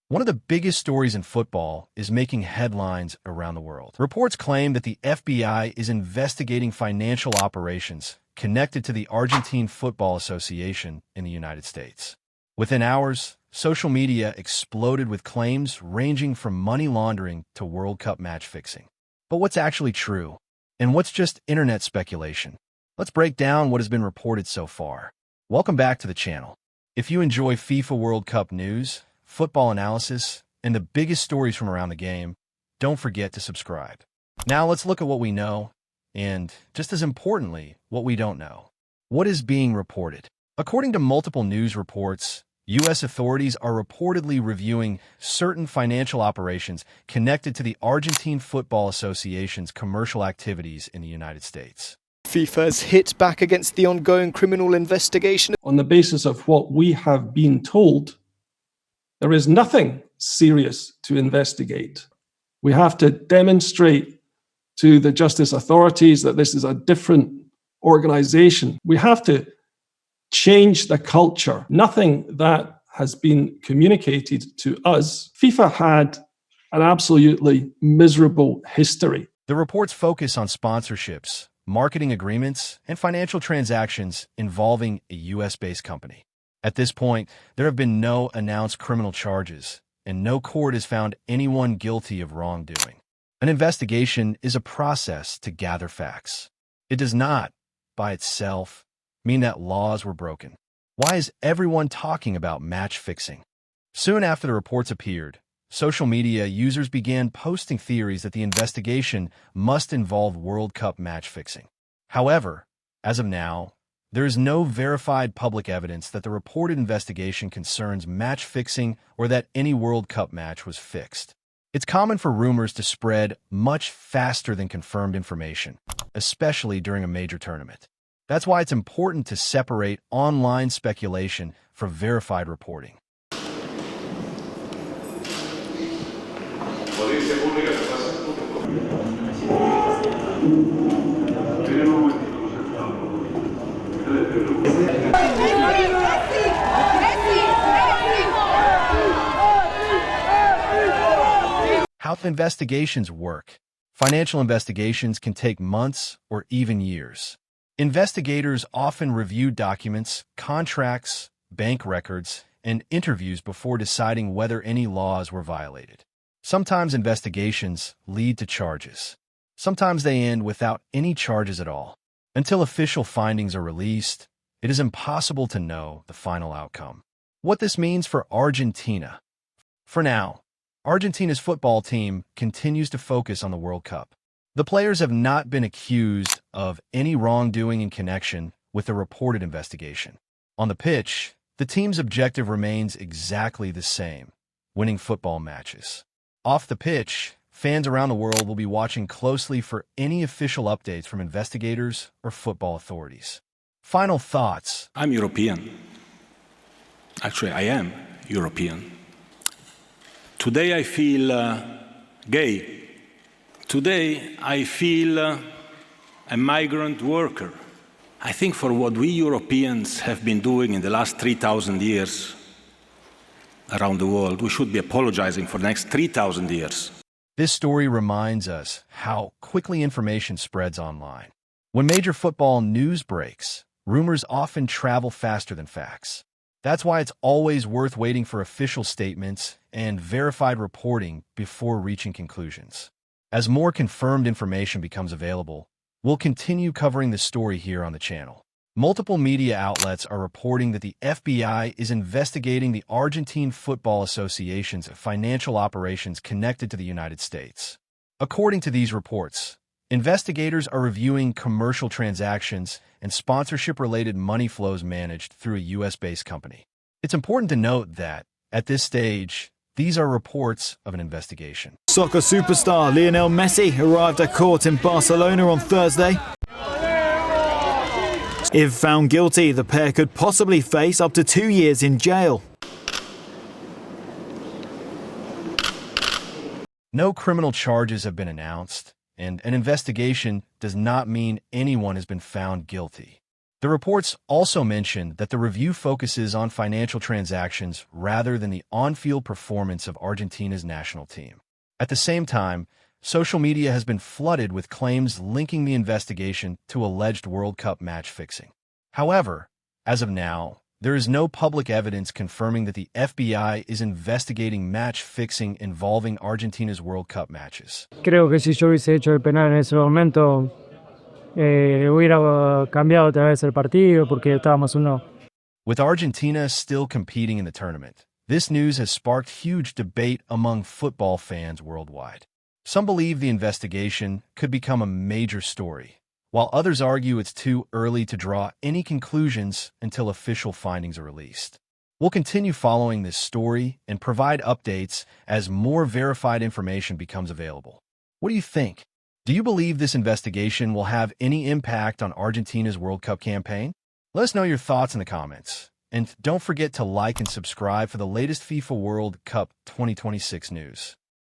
One of the biggest stories in football is making headlines around the world. Reports claim that the FBI is investigating financial operations connected to the Argentine Football Association in the United States. Within hours, social media exploded with claims ranging from money laundering to World Cup match fixing. But what's actually true? And what's just internet speculation? Let's break down what has been reported so far. Welcome back to the channel. If you enjoy FIFA World Cup news, football analysis, and the biggest stories from around the game, don't forget to subscribe. Now let's look at what we know, and just as importantly, what we don't know. What is being reported? According to multiple news reports, U.S. authorities are reportedly reviewing certain financial operations connected to the Argentine Football Association's commercial activities in the United States. FIFA's hit back against the ongoing criminal investigation. On the basis of what we have been told, there is nothing serious to investigate. We have to demonstrate to the justice authorities that this is a different organization. We have to change the culture. Nothing that has been communicated to us. FIFA had an absolutely miserable history. The reports focus on sponsorships, marketing agreements, and financial transactions involving a U.S.-based company. At this point, there have been no announced criminal charges, and no court has found anyone guilty of wrongdoing. An investigation is a process to gather facts. It does not, by itself, mean that laws were broken. Why is everyone talking about match fixing? Soon after the reports appeared, social media users began posting theories that the investigation must involve World Cup match fixing. However, as of now, there is no verified public evidence that the reported investigation concerns match fixing or that any World Cup match was fixed. It's common for rumors to spread much faster than confirmed information, especially during a major tournament. That's why it's important to separate online speculation from verified reporting. How investigations work. Financial investigations can take months or even years. Investigators often review documents, contracts, bank records, and interviews before deciding whether any laws were violated. Sometimes investigations lead to charges. Sometimes they end without any charges at all. Until official findings are released, it is impossible to know the final outcome. What this means for Argentina. For now, Argentina's football team continues to focus on the World Cup. The players have not been accused of any wrongdoing in connection with the reported investigation. On the pitch, the team's objective remains exactly the same: winning football matches. Off the pitch, fans around the world will be watching closely for any official updates from investigators or football authorities. Final thoughts. I'm European. Actually, I am European. Today I feel gay. Today I feel a migrant worker. I think for what we Europeans have been doing in the last 3,000 years around the world, we should be apologizing for the next 3,000 years. This story reminds us how quickly information spreads online. When major football news breaks, rumors often travel faster than facts. That's why it's always worth waiting for official statements and verified reporting before reaching conclusions. As more confirmed information becomes available, we'll continue covering the story here on the channel. Multiple media outlets are reporting that the FBI is investigating the Argentine Football Association's financial operations connected to the United States. According to these reports, investigators are reviewing commercial transactions and sponsorship-related money flows managed through a U.S.-based company. It's important to note that, at this stage, these are reports of an investigation. Soccer superstar Lionel Messi arrived at court in Barcelona on Thursday. If found guilty, the pair could possibly face up to 2 years in jail. No criminal charges have been announced, and an investigation does not mean anyone has been found guilty. The reports also mentioned that the review focuses on financial transactions rather than the on-field performance of Argentina's national team. At the same time, social media has been flooded with claims linking the investigation to alleged World Cup match fixing. However, as of now, there is no public evidence confirming that the FBI is investigating match fixing involving Argentina's World Cup matches. Creo que si yo hubiese hecho el penal en ese momento, hubiera cambiado otra vez el partido porque estábamos 1-0. With Argentina still competing in the tournament, this news has sparked huge debate among football fans worldwide. Some believe the investigation could become a major story, while others argue it's too early to draw any conclusions until official findings are released. We'll continue following this story and provide updates as more verified information becomes available. What do you think? Do you believe this investigation will have any impact on Argentina's World Cup campaign? Let us know your thoughts in the comments. And don't forget to like and subscribe for the latest FIFA World Cup 2026 news.